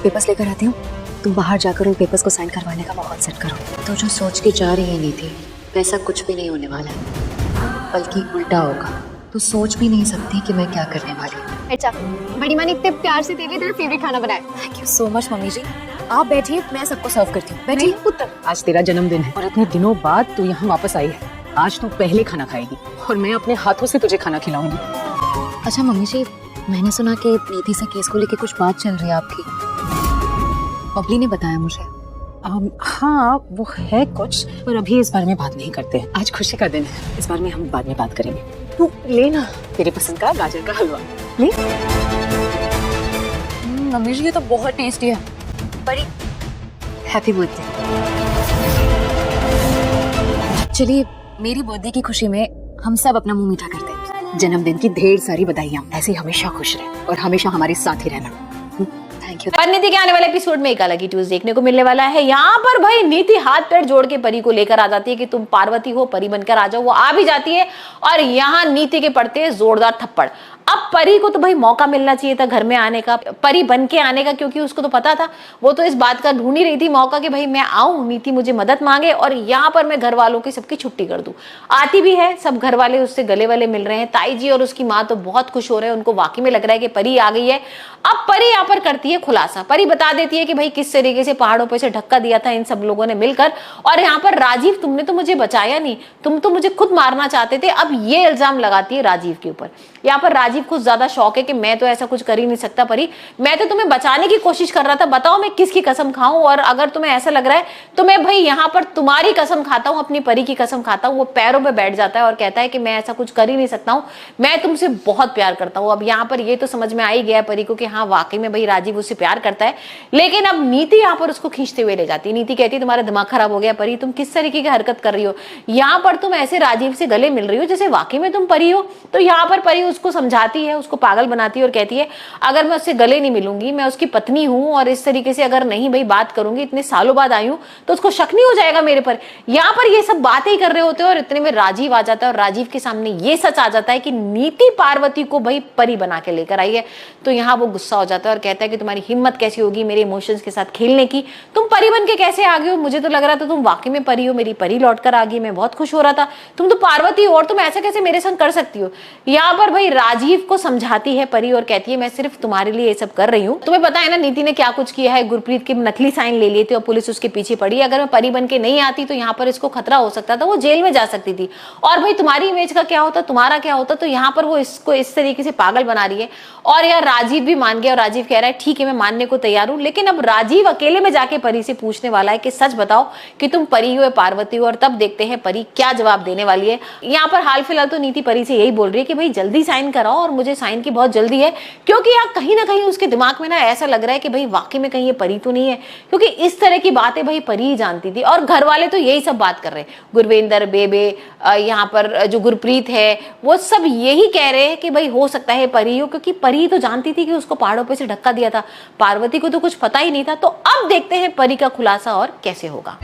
Papers लेकर आती हूँ, तुम बाहर जाकर उन पेपर्स को साइन करवाने का माहौल सेट करो। तो जो सोच के जा रही है नीति, वैसा कुछ भी नहीं होने वाला है, बल्कि उल्टा होगा। तू सोच भी नहीं सकती कि मैं क्या करने वाली हूँ। अच्छा, बड़ी माँ ने इतने प्यार से तेरे लिए तेरा फेवरेट खाना बनाया। Thank you so much mummy ji. आप बैठिए, मैं सबको सर्व करती हूँ। बैठिए पुत्र। आज तेरा जन्मदिन है और इतने दिनों बाद तू यहाँ वापस आई है। आज तू पहले खाना खाएगी और मैं अपने हाथों से तुझे खाना खिलाऊंगी। अच्छा मम्मी जी, मैंने सुना कि नीति से केस को लेके कुछ बात चल रही है आपकी। बबली ने बताया मुझे। हाँ वो है कुछ, पर अभी इस बारे में बात नहीं करते हैं। आज खुशी का दिन है, इस बारे में हम बाद में बात करेंगे। तू ले ना तेरे पसंद का गाजर का हलवा ले। मम्मी जी ये तो बहुत टेस्टी है। बड़ी हैप्पी बर्थडे। चलिए मेरी बर्थडे की खुशी में हम सब अपना मुंह मीठा करते हैं। जन्मदिन की ढेर सारी बधाइयाँ। ऐसे हमेशा खुश रहे और हमेशा हमारे साथ ही रहना। Thank you. पर नीति के आने वाले एपिसोड में एक अलग ही ट्विस्ट देखने को मिलने वाला है। यहाँ पर भाई नीति हाथ पैर जोड़ के परी को लेकर आ जाती है कि तुम पार्वती हो, परी बनकर आ जाओ। वो आ भी जाती है और यहाँ नीति के पड़ते हैं जोरदार थप्पड़। अब परी को तो भाई मौका मिलना चाहिए था घर में आने का, परी बन के आने का, क्योंकि उसको तो पता था, वो तो इस बात का ढूंढ ही रही थी मौका कि भाई मैं आऊं, नीति मुझे मदद मांगे और यहाँ पर मैं घर वालों की सबकी छुट्टी कर दूं। आती भी है, सब घर वाले उससे गले वाले मिल रहे हैं। ताई जी और उसकी माँ तो बहुत खुश हो रहे हैं, उनको वाकई में लग रहा है कि परी आ गई है। अब परी यहाँ पर करती है खुलासा। परी बता देती है कि भाई किस तरीके से पहाड़ों पर से धक्का दिया था इन सब लोगों ने मिलकर, और यहाँ पर राजीव तुमने तो मुझे बचाया नहीं, तुम तो मुझे खुद मारना चाहते थे। अब ये इल्जाम लगाती है राजीव के ऊपर। यहाँ पर राजीव को ज्यादा शौक है कि मैं तो ऐसा कुछ कर ही नहीं सकता परी, मैं तो तुम्हें बचाने की कोशिश कर रहा था, बताओ मैं किसकी कसम खाऊं। और अगर तुम्हें ऐसा लग रहा है तो मैं भाई यहाँ पर तुम्हारी कसम खाता हूँ, अपनी परी की कसम खाता हूँ। वो पैरों पे बैठ जाता है और कहता है कि मैं ऐसा कुछ कर ही नहीं सकता हूँ, मैं तुमसे बहुत प्यार करता हूँ। अब यहाँ पर ये तो समझ में आ ही गया परी को कि हाँ वाकई में भाई राजीव उससे प्यार करता है। लेकिन अब नीति यहाँ पर उसको खींचते हुए ले जाती है। नीति कहती है तुम्हारा दिमाग खराब हो गया परी, तुम किस तरीके की हरकत कर रही हो, यहाँ पर तुम ऐसे राजीव से गले मिल रही हो जैसे वाकई में तुम परी हो। तो यहाँ पर परी उसको समझाती है, उसको पागल बनाती है और कहती है अगर मैं उससे गले नहीं मिलूंगी, मैं उसकी पत्नी हूं और इस तरीके से अगर नहीं भाई बात करूंगी, इतने सालों बाद आई हूं, तो उसको शक नहीं हो जाएगा मेरे पर। यहाँ पर ये सब बातें ही कर रहे होते हैं और इतने में राजीव आ जाता है और राजीव के सामने ये सच आ जाता है कि नीति पार्वती को भाई परी बना के लेकर आई है। तो यहाँ वो गुस्सा हो जाता है और कहता है कि तुम्हारी हिम्मत कैसी होगी मेरे इमोशंस के साथ खेलने की, तुम परी बन के कैसे आ गए हो, मुझे तो लग रहा था तुम वाकई में परी हो, मेरी परी लौट कर आ गई, मैं बहुत खुश हो रहा था, तुम तो पार्वती हो और तुम ऐसा कैसे मेरे संग कर सकती हो। यहाँ पर भाई राजीव को समझाती है परी और कहती है मैं सिर्फ तुम्हारे लिए ये सब कर रही हूँ। तुम्हें पता है ना नीति ने क्या कुछ किया है, गुरप्रीत के नकली साइन ले लिए थे और पुलिस उसके पीछे पड़ी। अगर मैं परी बन के नहीं आती तो यहाँ पर इसको खतरा हो सकता था, वो जेल में जा सकती थी। और भाई तुम्हारी इमेज का क्या होता, तुम्हारा क्या होता। तो यहाँ पर वो इसको इस तरीके से पागल बना रही है और यार राजीव भी मान गया और राजीव कह रहा है ठीक है मैं मानने को तैयार हूँ। लेकिन अब राजीव अकेले में जाके परी से पूछने वाला है कि सच बताओ कि तुम परी हो या पार्वती हो, और तब देखते हैं परी क्या जवाब देने वाली है। यहाँ पर हाल फिलहाल तो नीति परी से यही बोल रही है कि भाई जल्दी साइन कराओ और मुझे साइन की बहुत जल्दी है, क्योंकि यहाँ कहीं ना कहीं उसके दिमाग में ना ऐसा लग रहा है कि भाई वाकई में कहीं ये परी तो नहीं है, क्योंकि इस तरह की बातें भाई परी ही जानती थी और घर वाले तो यही सब बात कर रहे हैं। गुरविंदर, बेबे, यहाँ पर जो गुरप्रीत है, वो सब यही कह रहे हैं कि भाई हो सकता है परी हो, क्योंकि परी तो जानती थी कि उसको पहाड़ों पे से धक्का दिया था, पार्वती को तो कुछ पता ही नहीं था। तो अब देखते हैं परी का खुलासा और कैसे होगा।